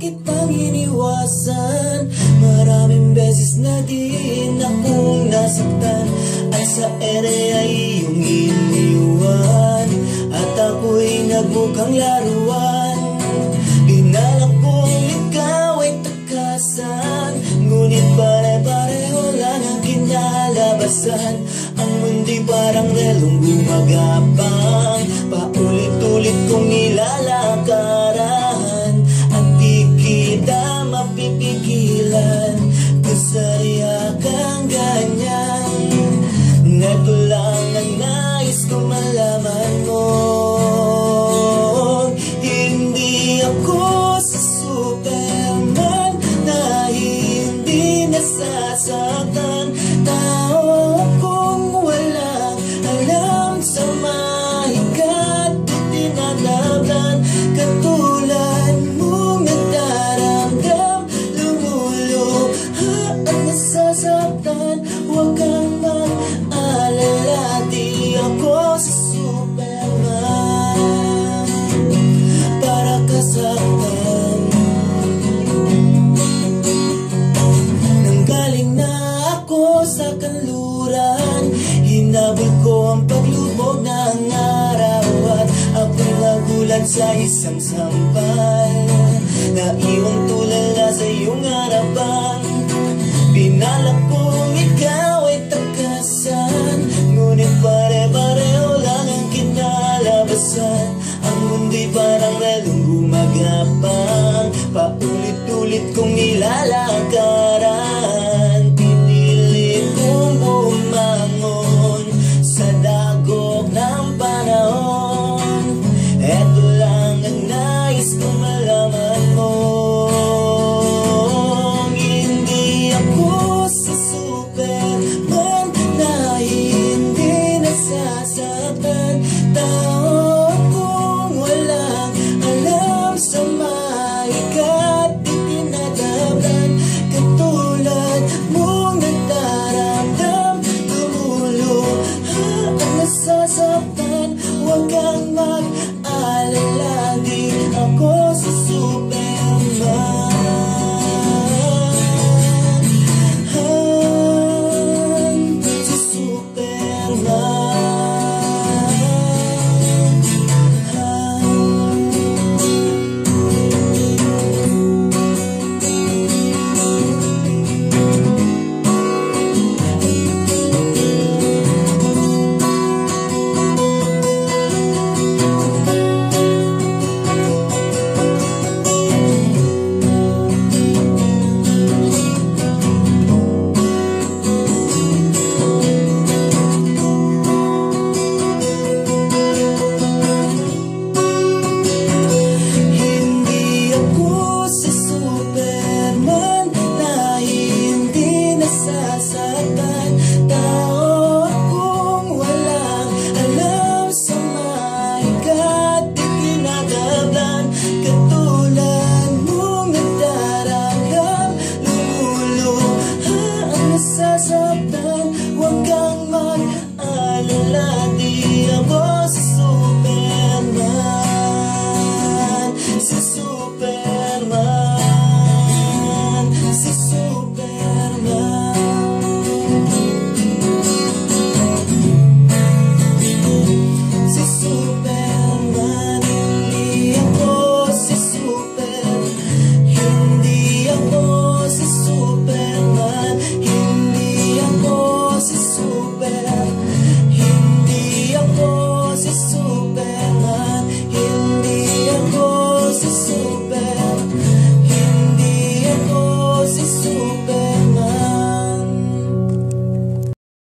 kitang iniwasan. Maraming beses na din akong nasaktan, ay sa ere ay iyong iniwan, at ako'y nagmukhang laruan. Binalak kong ikaw ay takasan, ngunit pare-pareho lang ang kinalabasan. Ang mundi parang relong gumagapang, paulit-ulit kong nilalakaran, at di kita mapipigilan. Kasariya kang ganyan, neto lang ang nais ko malaman mo. Hindi ako sa Superman na hindi nasasaktan. Tao akong walang alam sa mahigat at tinataplan. Katulad mong nagdaramdam, lumuluha at nasasaktan. Huwag kang mag-alala, di ako sa Superman para kasaktan. Nanggaling na ako sa kanluran, hinabol ko ang paglubog ng araw, at ako'y nagulat sa isang sampal na iwang tulala sa iyong harapan. Binalak kong ikaw ay takasan, ngunit pare-pareho lang ang kinalabasan. Ang mundo'y parang relong gumagapang, paulit-ulit kong nilalakaran. Pinilit kong bumangon sa dagok ng panahon. Eto lang ang nais kong malaman mo. Hindi ako sa Superman na hindi nasasaktan. Tao akong walang alam sa mahigat at tinataplan. Katulad mong nagdaramdam, lumuluha at nasasaktan. Huwag kang mag-alala, di ako sa Superman. Sa Superman. Hindi ako sa Superman na hindi nasasaktan. Tao akong walang alam sa mahigat at tinataplan. Katulad mong nagdaramdam, lumuluha at nasasaktan. Huwag kang mag-alala, di ako sa Superman. Sa Superman.